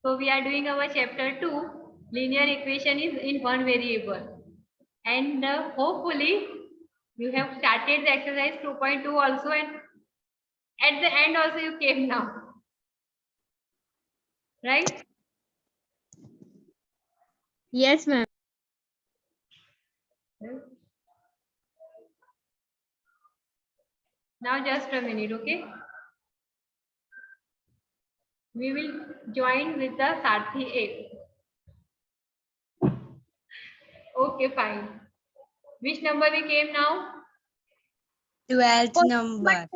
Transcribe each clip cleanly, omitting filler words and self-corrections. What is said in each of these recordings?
So we are doing our chapter 2. Linear equation is in one variable. And hopefully you have started the exercise 2.2 also, and at the end also you came now. Right? Yes, ma'am. Now just a minute, okay? We will join with the Sarthi 8. Okay, fine. Which number we came now? 12th number.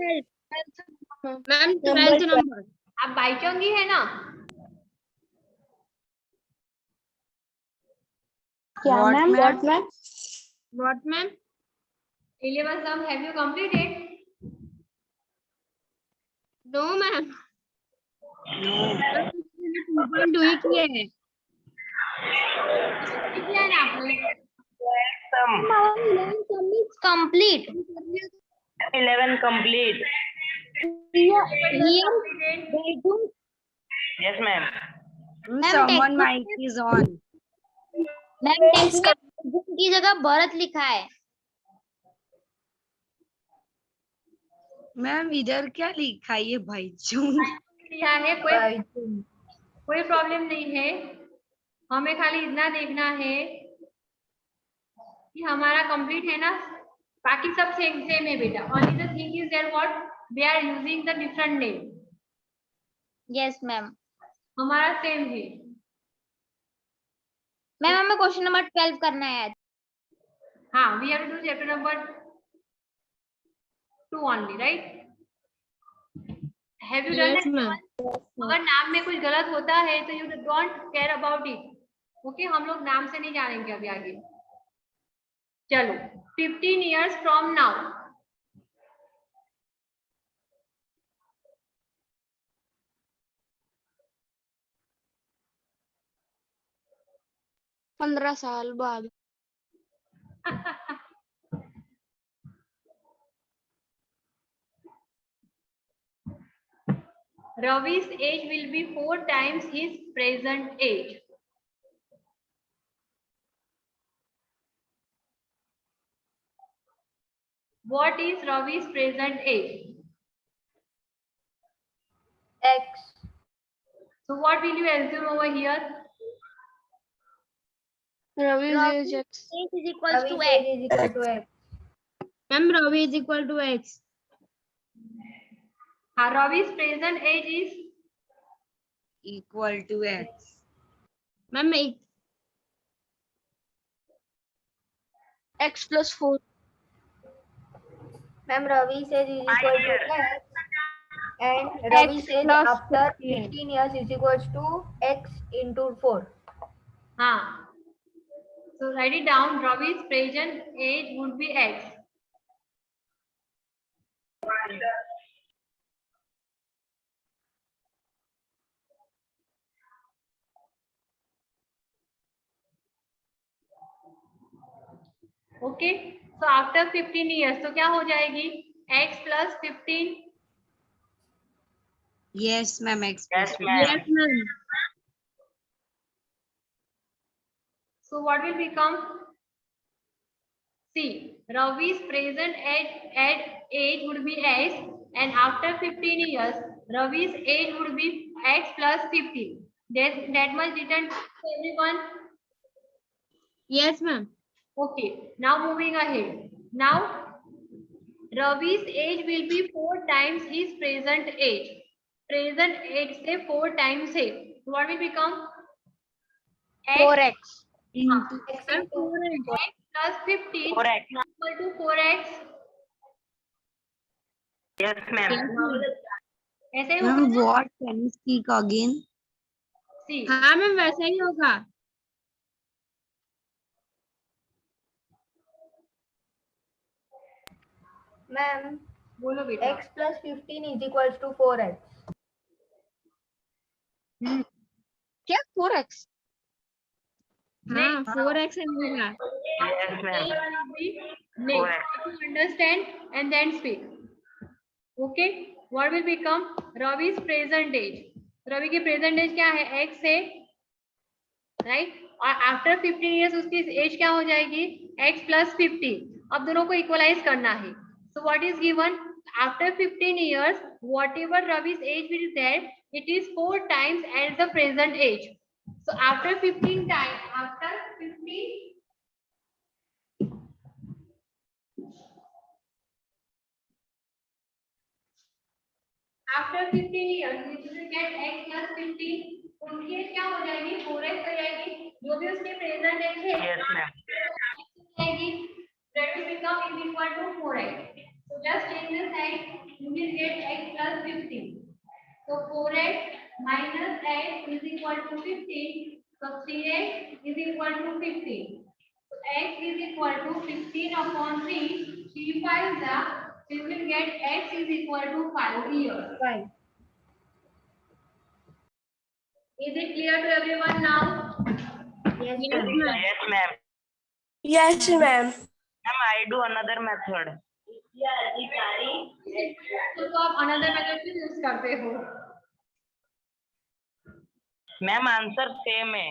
Ma'am, 12th number. आप बाईचोंगी है ना? What, ma'am? What, ma'am? 11 sum have you completed? No, ma'am. No. 2.2 ही किए हैं. किया है ना आपने? Complete. 11 complete. Yes, ma'am. Someone mic is on. Ma'am text की जगह भरत लिखा है. मैम इधर क्या लिखा है ये भाई चूं? किया है, कोई प्रॉब्लम नहीं है. हमें खाली इतना देखना है कि हमारा कंप्लीट है ना. बाकी सब सेम है बेटा. Only the thing is that what we are using the different name. Yes ma'am. हमारा सेम है. मैम हमें क्वेश्चन नंबर 12 करना है. हाँ, we have to do chapter number 2 only, right? Have you done it? अगर नाम में कुछ गलत होता है तो you don't care about it. Okay, हम लोग नाम से नहीं जानेंगे अभी आगे. चलो, 15 years from now. पंद्रह साल बाद. Ravi's age will be 4 times his present age. What is Ravi's present age? X. So what will you assume over here? Ravi's age is equals to Ravi's x. age is equal to X. Ma'am, Ravi is equal to x. Ravi's present age is Equal to X. Ma'am, x plus 4. Ma'am, Ravi's age is equal to X. And Ravi's age plus after 15. 15 years is equals to X into 4. So write it down. Ravi's present age would be X. Okay. So after 15 years, तो क्या हो जाएगी? X plus 15. Yes, ma'am. X Yes, plus ma'am. Yes, ma'am. So what will become? See, Ravi's present age would be X, and after 15 years, Ravi's age would be X plus 15. That much written to everyone. Yes, ma'am. Okay, now moving ahead. Now, Ravi's age will be 4 times his present age. Present age से 4 times है. So what will become? 4x. into X And into 4x plus 15 4x. equal to 4x. Yes, ma'am. ऐसे ही ma'am. होगा. What can you speak again? See, हाँ ma'am वैसा ही होगा. Ma'am, बोलो बेटा. X plus 15 is equals to 4X. क्या 4x? हाँ 4x होगा. Yes, ma'am. Next, to understand and then speak. Okay, what will become Ravi's present age? Ravi की present as क्या है? x है, राइट? और आफ्टर 15 इयर्स उसकी एज क्या हो जाएगी? x plus 50। अब दोनों को इक्वलाइज करना है। So what is given? After 15 years, whatever Ravi's age is there, it is 4 times as the present age. So after 15 years, we will get x plus 15. उनकी एज क्या हो जाएगी? 4x हो जाएगी। जो भी उसके प्रेजेंट एज है Yes, ma'am. जाएगी, that will become is equal to 4x. So just change the sign, you will get x plus 15. So 4x minus x is equal to 15. So 3x is equal to 15. So x is equal to 15 upon 3. 3 5 the, we will get x is equal to 5 years. 5. Is it clear to everyone now? Yes, Yes, ma'am. ma'am. Yes, ma'am. Yes, ma'am. Ma'am, I do another method. तो आप another method भी use करते हो। Ma'am answer same है।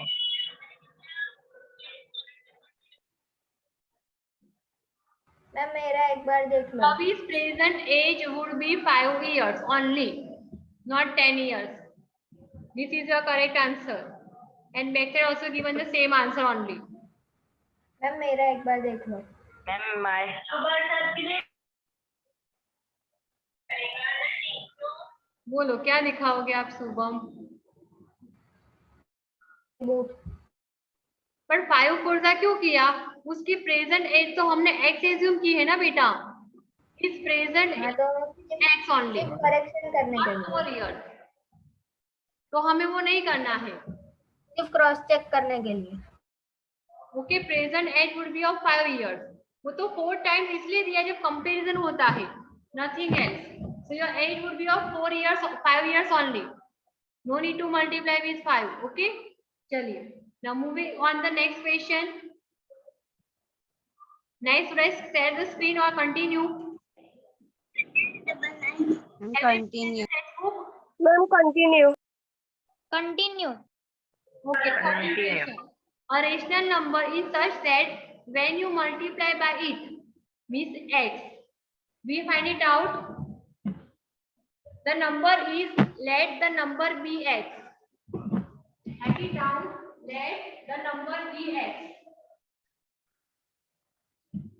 Ma'am मेरा एक बार देख लो। Ravi's present age would be 5 years only, not 10 years. This is your correct answer. And back side also given the same answer only. Ma'am मेरा एक बार देख लो। मैम माय बोलो क्या दिखाओगे आप शुभम? बुक। पर 5 फोर्जा क्यों किया? उसकी प्रेजेंट एज तो हमने x एज्यूम की है ना बेटा। इस प्रेजेंट हाँ तो x ओनली, करेक्शन करने के लिए, 4 years। तो हमें वो नहीं करना है। सिर्फ क्रॉस चेक करने के लिए। Okay, present age would be of 5 years। वो तो 4 टाइम्स इसलिए दिया जब कंपैरिजन होता है, nothing else. So your age would be of 4 years, 5 years only. No need to multiply with 5. Okay, चलिए। Now moving on the next question. Nice, rest. Share the screen or continue. Continue. Ma'am, continue. Continue. Okay, Continue. question. A rational number is such that when you multiply by it, means x, we find it out. The number is, let the number be x. Write it down. Let the number be x.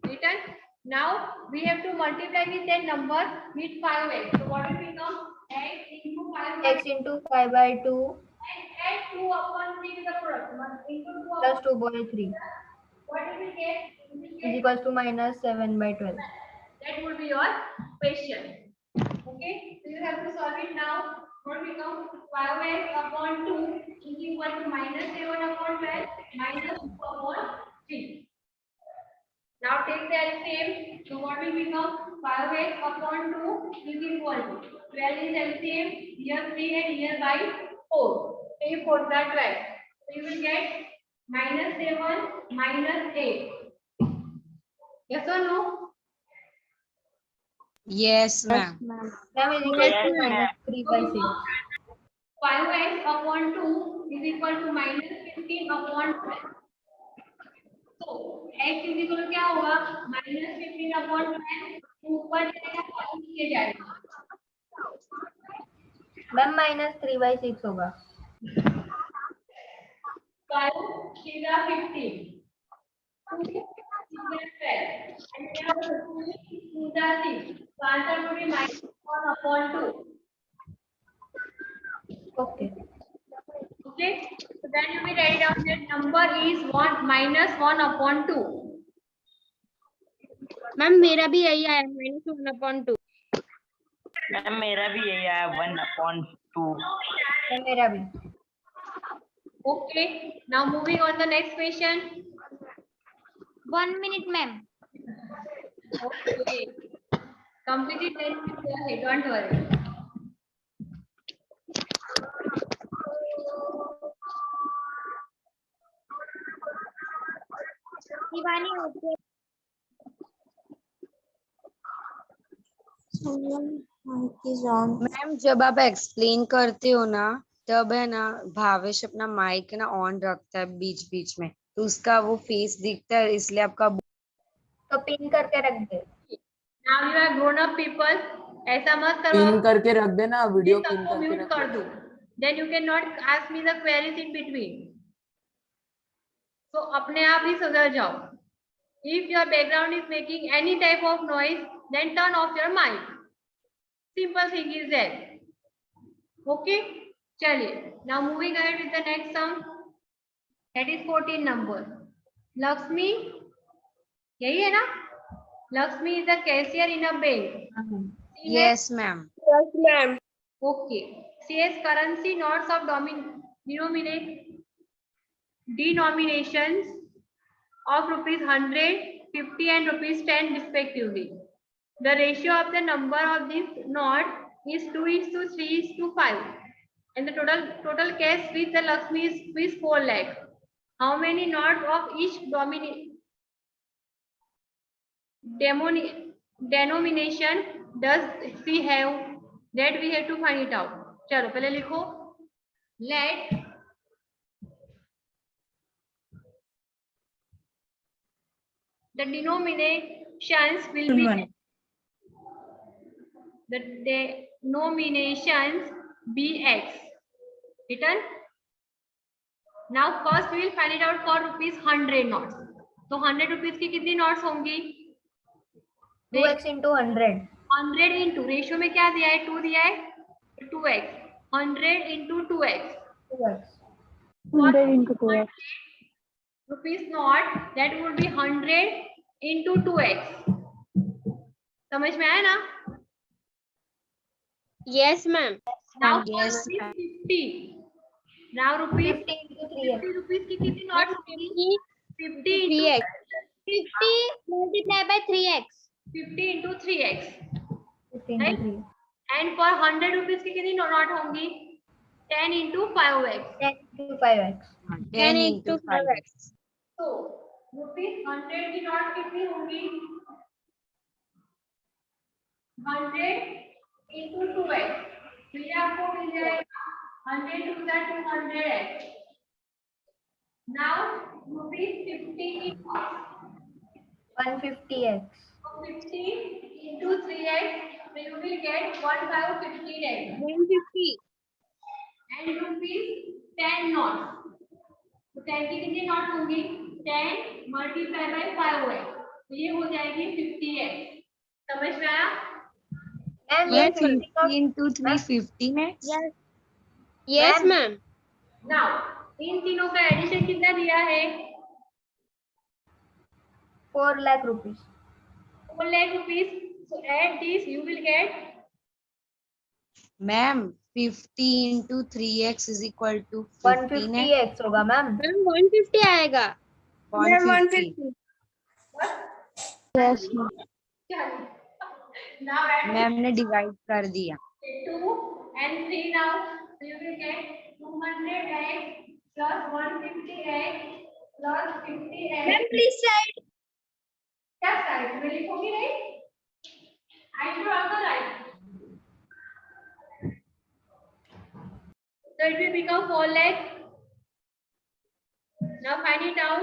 Written. Now we have to multiply with that number with 5x. So what will become? X into 5 x into 5 by 2 and add 2 upon 3 to the product. Into 2 plus upon 2 by 3 what will we get? We will is get equals to minus 7 by 12. that would be your question. Okay, so you have to solve it now. What will become? 5x upon 2 is equal to minus 7 upon 12 minus 2 upon 3. Now take the LCM. So what will become? 5x upon 2 is equal to 12 is LCM. Here 3 and here by 4. 3 4 the 12. So you will get minus 7 minus 8. Yes or no? Yes, ma'am. Ma'am is equal to minus 3 by 6. 5x upon 2 is equal to minus 15 upon 12. So x is equal to क्या होगा? minus 15 upon 12 ऊपर जाएगा और नीचे जाएगा। Ma'am minus 3 by 6 होगा। 5 3 15 2 6 12 and here 2 6. So answer will be minus 1 upon 2. Okay. Okay, so then you will write down that number is 1 minus 1 upon 2. Ma'am मेरा भी यही आया, -1/2. मैम मेरा भी यही आया 1/2। मैम मेरा भी। Okay, now moving on the next question. 1 minute, ma'am. Okay, complete it. Go ahead, don't worry. Shivani, okay. Ma'am जब आप एक्सप्लेन करते हो ना तब है ना भावेश अपना माइक ना ऑन रखता है बीच बीच में, तो उसका वो फेस दिखता है, इसलिए आपका तो पिन करके रख दे. Now you are grown up people. ऐसा मत करो. पिन करके रख देना, वीडियो Please पिन सबको करके म्यूट रख कर दो. दो. Then you cannot ask me the queries in between. So अपने आप ही सुधर जाओ. If your background is making any type of noise, then turn off your mic. Simple thing is that. Okay? चलिए. Now moving ahead with the next sum. That is 14 number. Lakshmi, यही है ना? Lakshmi is a cashier in a bank. She has yes ma'am. Yes, ma'am. Okay. She has currency notes of denominations of rupees 100, 50 and rupees 10 respectively. The ratio of the number of these notes is 2:3:5. And the total cash with the Lakshmi is 4 lakh. How many notes of each denomination does she have? That we have to find it out. चलो पहले लिखो. Let the denominations will be the denominations be x. Written. Now first we will find it out for rupees 100 notes. तो 100 rupees की कितनी notes होंगी? 2x into 100. 100 into ratio में क्या दिया है? 2 दिया है. 2x. 100 into 2x. 2x. 100 into 2x. Rupees not, that would be 100 into 2x. समझ में आया ना? Yes, ma'am. Now Yes, rupees ma'am. 50. Now rupees 50 into 3x. 50 rupees की कितनी notes होंगी? 50 into 3x. 50 multiplied by 3x. 50 into 3x. 50 into 3x. And for 100 rupees की कितनी note होंगी? 10 into 5x. 10 into 5x. 10 into 5x. तो rupees 100 की note कितनी होंगी? 100 into 2x. तो ये आपको मिल जाएगा 100 to the 200x. Now rupees 50 into 150x. 50 into 3x. So you will get 1550x. 150. And rupees 10 notes. तो 10 की कितनी नोट होंगी? 10 multiplied by 5x. तो ये हो जाएगी 50x. समझ में आया? And मैम yes, 50 into 350 है. Yes. Yes, ma'am. Now इन तीनों का एडिशन कितना दिया है? 4 lakh rupees. 4 lakh rupees. So add this, you will get ma'am 50 into 3x is equal to 15 है. 150x होगा मैम. Ma'am, 150 आएगा. 150. Yes, ma'am. now add ma'am ने डिवाइड कर दिया. 2 and 3 now. So you will get 200x plus 150x plus 50x. Ma'am, please side. क्या side में लिखोगी नहीं? I should also write. So it will become 4 lakh. Now find it out.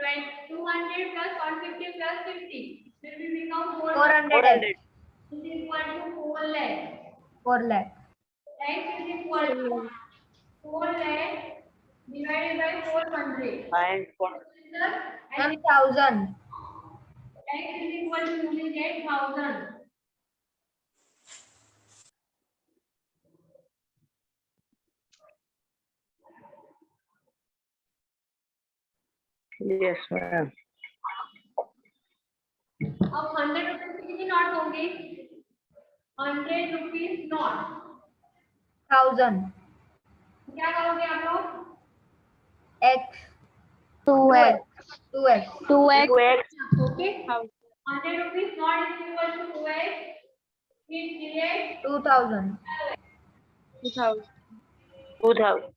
200 plus 150 plus 50. It will become 400x. is equal to 4 lakh. 4 lakh. X is equal to 4 lakh divided by 400. And Ma'am, 1000. X is equal to, you will get 1000. yes, ma'am. अब 100 rupees की कितनी note होंगी? 100 rupees note. 1000. क्या करोगे आप लोग? X. 2x. 2x. 2x. 2x. Okay. 100 rupees not is equal to 2x. It creates 2000. 2000. 2000.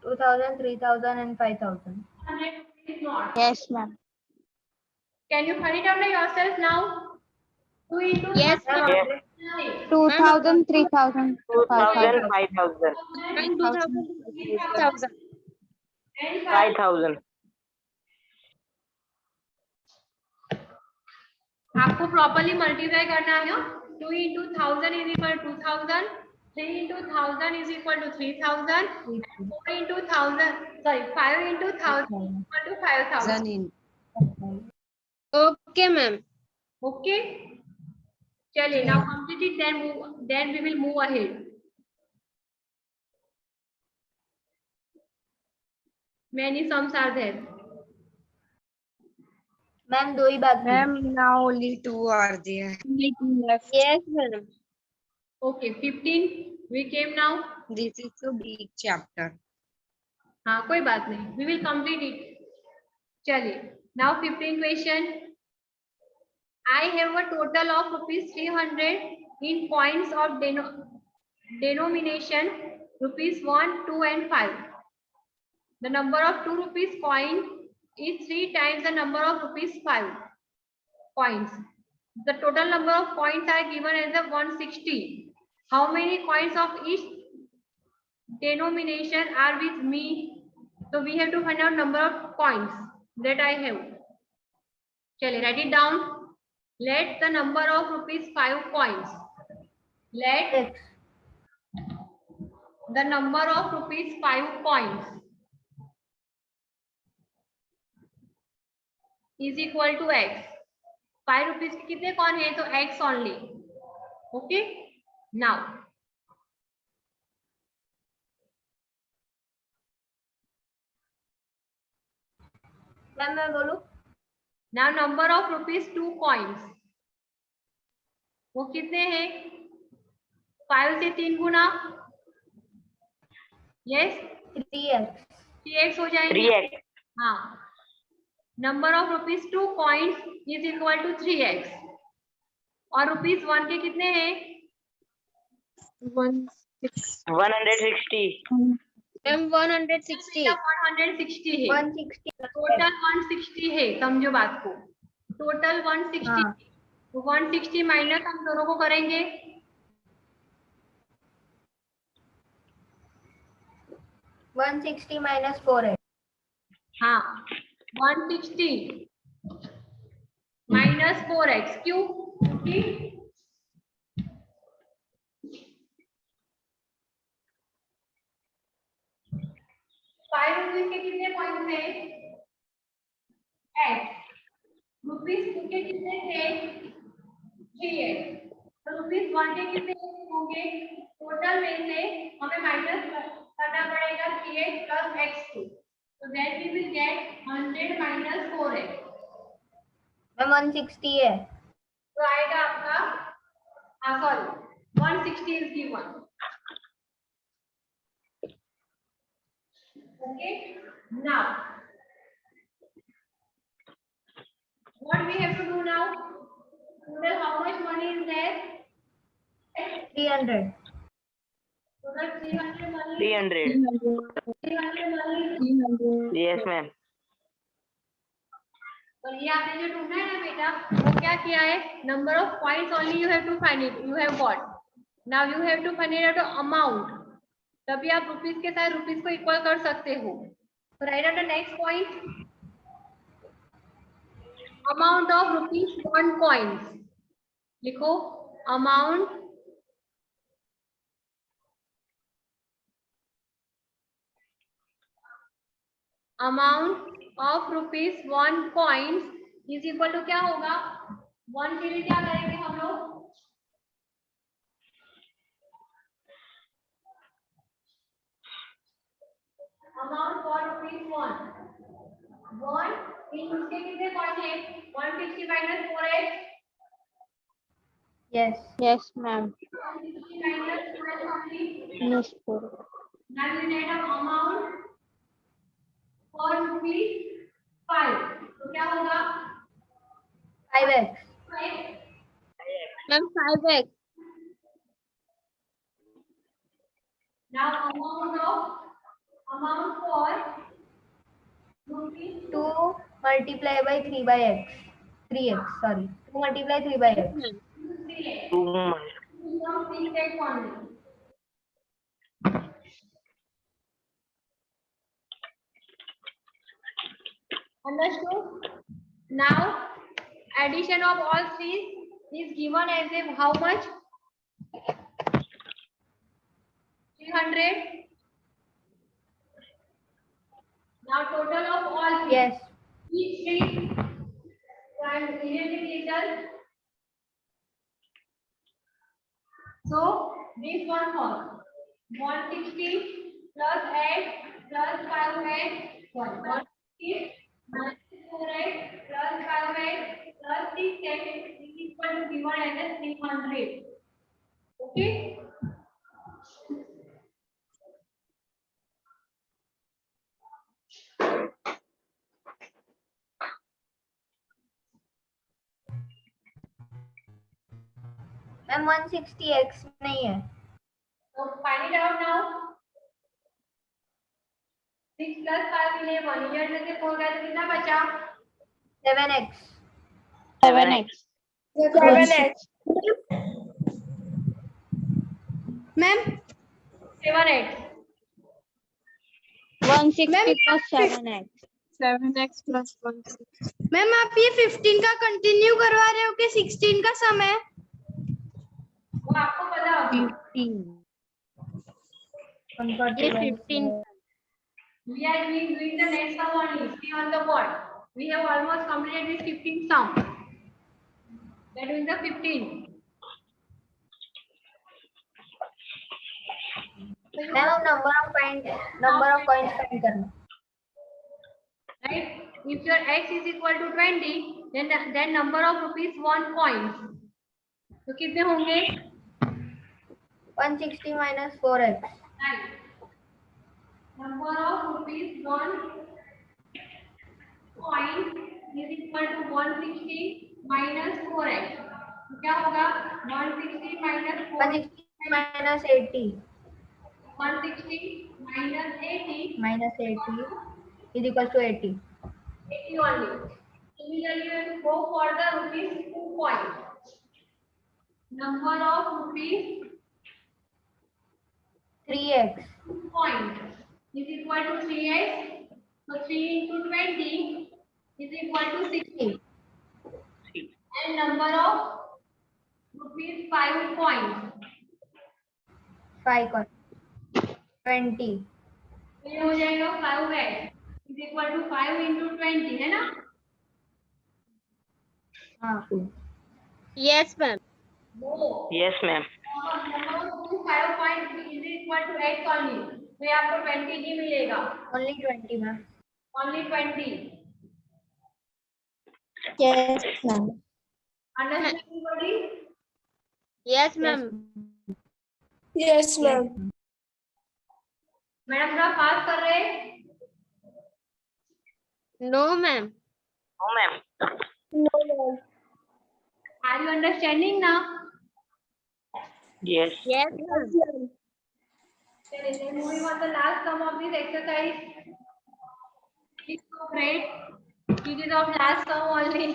2000, 3000 and 5000. 100 rupees not. Yes, ma'am. Can you find it out by yourself now? 2 into Yes, Ma'am, Yes. 2000, 3000, 2000, 5000. 5000, 2000, 3000. 5000. आपको properly multiply करना है। 2 into 1000 is equal to 2000, 3 into 1000 is equal to 3000, 4 into 1000, sorry, 5 into 1000 is equal to 5000. Zanin. Okay, ma'am. Okay, चलिए, now complete it, then we will move ahead. Many sums are there. Ma'am 2 ही बाकी। Ma'am, now only 2 are there. Yes, ma'am. Okay, 15 we came now. This is a big chapter. हाँ, कोई बात नहीं, we will complete it. चलिए, now 15 question. I have a total of rupees 300 in points of denomination rupees 1, 2 and 5. The number of 2 rupees coin is 3 times the number of rupees 5 coins. The total number of coins are given as the 160. How many coins of each denomination are with me? So we have to find out number of coins that I have. Chale, write it down. Let the number of rupees 5 coins. Let the number of rupees 5 coins is equal to x. 5 rupees के कितने कौन है? तो x only. Okay. Now ma'am मैं बोलूं? now number of rupees 2 coins. वो कितने हैं? 5 से 3 गुना. Yes. 3x 3x हो जाएंगे. 3x. हाँ. Number of rupees 2 coins is equal to 3x. और रुपीस 1 के कितने हैं? 160. मैम 160. 160 है. 160 टोटल 160 है. समझो बात को. टोटल 160. हाँ. तो 160 माइनस हम दोनों को करेंगे. 160 minus 4x. हाँ, 160 माइनस 4x. क्यों? क्योंकि 5 रुपीज के कितने पॉइंट थे? x. रुपीस 2 के कितने थे? 3x. तो रुपीस 1 के कितने होंगे? टोटल में से हमें माइनस करना पड़ेगा 3x plus x2. So then we will get 100 minus 4x. Ma'am 160 है. तो आएगा आपका, हाँ sorry, 160 is given. Okay. Now what we have to do now? Total how much money is there? 300. Total 300 money. 300. 300 money. Yes, ma'am. और ये आपने जो ढूंढा है ना बेटा, वो क्या किया है? Number of points only you have to find it. You have got. Now you have to find it out amount. तभी आप रुपीस के साथ रुपीस को इक्वल कर सकते हो. तो write out the next point. Amount of rupees 1 coins. लिखो amount of rupees 1 coins is equal to क्या होगा? 1 के लिए क्या करेंगे हम लोग? अमाउंट फॉर रुपीस 1 इन उसके कितने कॉइन है? 160 minus 4x. Yes. Yes, ma'am. 160 minus 12 only. Yes, sir. Now you get an amount for rupees 5. तो क्या होगा? 5x. 5. Ma'am 5x. Now amount for rupees 2 multiply by 3 by x. 3x, sorry. 2 multiply 3 by x. select. 2 From select only. Understood? Now, addition of all three is given as a how much? 300. Now, total of all three. Yes. Each three and little. So, this one for 160 plus 8 plus 5 8 160 minus 4 8 plus 5 8 plus 6 8 is equal to given as 300. Okay? Ma'am 160x नहीं है. So find it out now. 6 plus 5 11. 11 में से 4 गया तो कितना बचा? 7x. 7x. 7x. Ma'am 7x. 160 plus 7x. 7x plus 160. Ma'am आप ये 15 का कंटिन्यू करवा रहे हो कि 16 का सम है? वो आपको पता होगा. 15. ये 15. We are doing the next sum only. See on the board. We have almost completed this 15 sum. We are doing the 15. Ma'am number of coins count करना. Right? If your x is equal to 20, then number of rupees 1 coins. तो कितने होंगे? 160 minus 4x. Right. Number of rupees 1 coin is equal to 160 minus 4x. तो क्या होगा? 160 minus 4x. 160 minus 80. 160 minus 80. Minus 80 is equal to 80. 80 only. Similarly, we have to go for the rupees 2 coins. Number of rupees 3x. 2 coins is equal to 3x. So 3 into 20 is equal to 60. And number of rupees 5 coins. 5 coins. 20. ये हो जाएगा 5x is equal to 5 into 20 है ना? हाँ. Yes, ma'am. वो Yes, ma'am. number of rupees 5 coins is equal to x only. तो ये आपको 20 ही मिलेगा. Only 20 ma'am. Only 20. Yes, ma'am. Understand everybody? Yes, ma'am. Yes ma'am. Madam थोड़ा फास्ट कर रहे हैं. No, ma'am. No, ma'am. Are you understanding now? Yes. Yes, ma'am. Then moving on the last sum of this exercise. It's so great. It is of last sum only.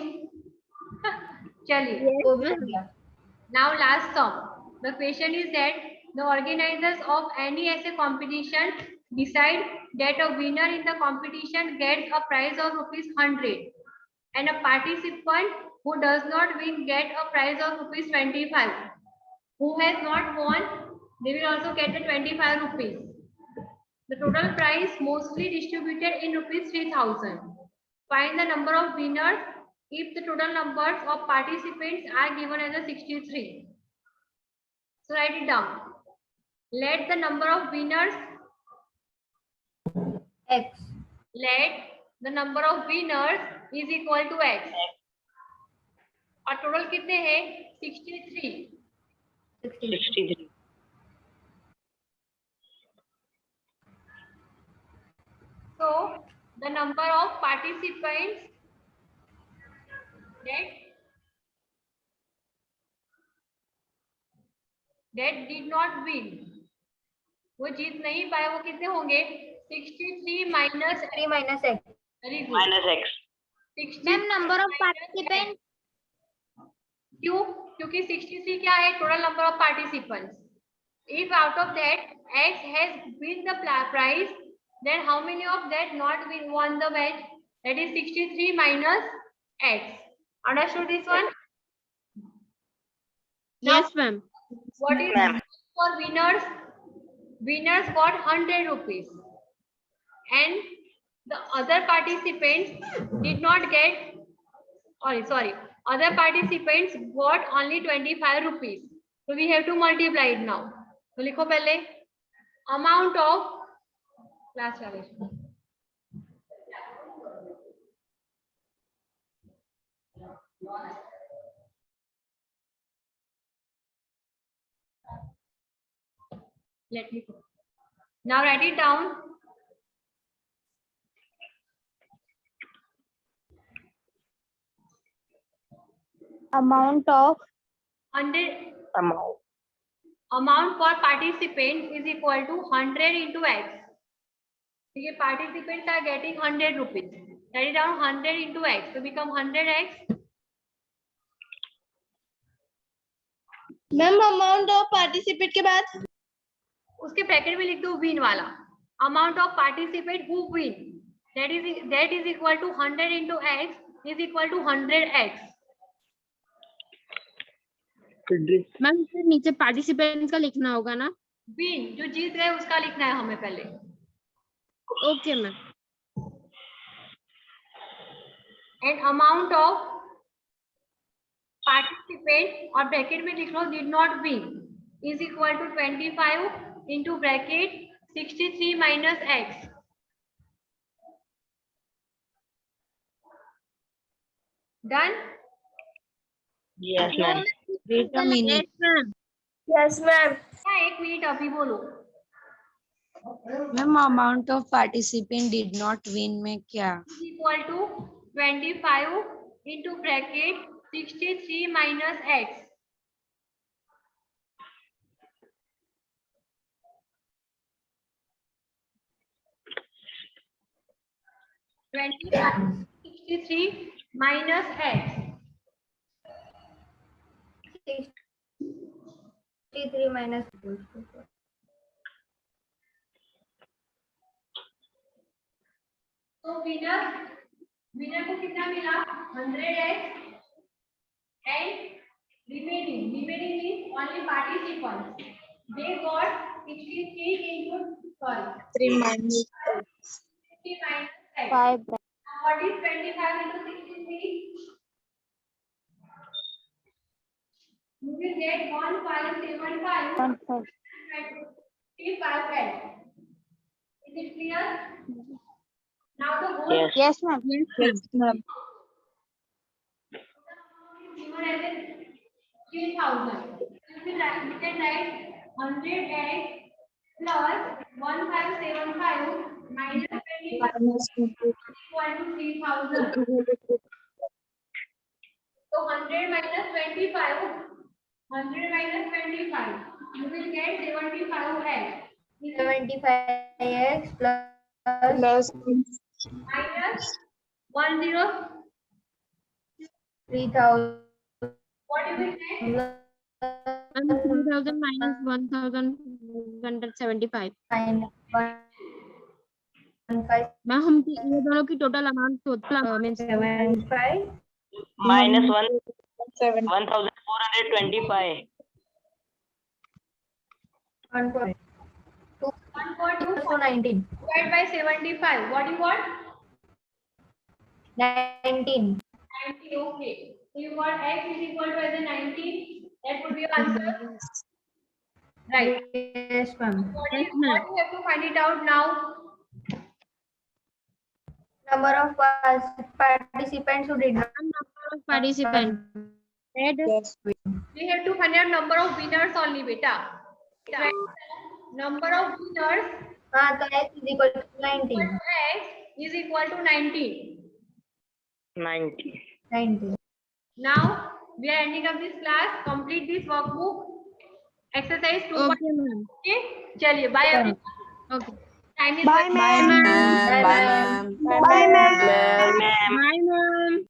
चलिए. वो भी हो गया. Now last sum. The question is that the organizers of any essay competition decide that a winner in the competition gets a prize of ₹100 and a participant who does not win get a prize of ₹25. Who has not won, they will also get the 25 rupees. The total prize mostly distributed in ₹3,000. Find the number of winners if the total numbers of participants are given as a 63. So write it down. Let the number of winners. X. Let the number of winners is equal to x. और total कितने हैं? 63. 63. So the number of participants that did not win, वो जीत नहीं पाए, वो कितने होंगे? 63 minus 3 minus x. very good. Minus x. 60 Ma'am, number of participants. क्यों? क्योंकि 63 क्या है? Total number of participants. If out of that X has win the prize, then how many of that not won the match? That is 63 minus X. Understood this one? Yes, ma'am. What is for winners? Winners got 100 rupees. And the other participants did not get, sorry, other participants got only 25 rupees. So we have to multiply it now. तो लिखो पहले amount of class वाले. Let me go. Now write it down. Amount of 100 Amount. amount for participants is equal to 100 into X. Okay, participants are getting 100 rupees. Write it down 100 into X. So become 100X. Ma'am amount of participate के बाद उसके bracket में लिख दो win वाला. Amount of participant who win. That is equal to 100 into X is equal to 100X. Ma'am फिर नीचे participant का लिखना होगा ना. विन जो जीत गए उसका लिखना है हमें पहले. Okay ma'am. And amount of participant और ब्रैकेट में लिख लो did not win is equal to 25 into bracket 63 minus X. Done? Yes, ma'am. Wait a minute. Yes, ma'am. क्या 1 मिनट अभी बोलो. Ma'am amount of participant did not win में क्या? Is equal to 25 into bracket 63 minus X. (25) 63 minus X. 63 minus 2. तो winner को कितना मिला? 100X. And remaining is only participants. They got 63 into 3 minus 60 minus X. 5. What is 25 into 63? You will get 1575 35X. Is it clear? Now the whole Yes. Yes, ma'am. Yes, ma'am. given as a 3000. You can write 100X plus 1575 minus 25 equal to 3000. So 100 minus 25, 100 minus 25, you will get 75X. 75x plus Plus Minus 10. 3000 What you will get? 3000 minus 1175. Ma'am हम ये दोनों की total amount total means 75 Minus 1425. 1.2 divided by 75. What you got? 19. 90. Okay. So you got X is equal to as a 19. That would be your answer. Right. Yes, ma'am. What you have to find it out now? Number of participants who did not. number of participants. Yes. We have to find out number of winners only, beta. Right. Number of winners. So x is equal to 19. X is equal to 19. 90. 19. Now we are ending up this class. Complete this workbook. Exercise 2. Okay, ma'am. Okay. चलिए. Bye everyone. Okay. Time is Bye, ma'am. Bye, ma'am. Bye, ma'am. Ma'am. Bye, ma'am.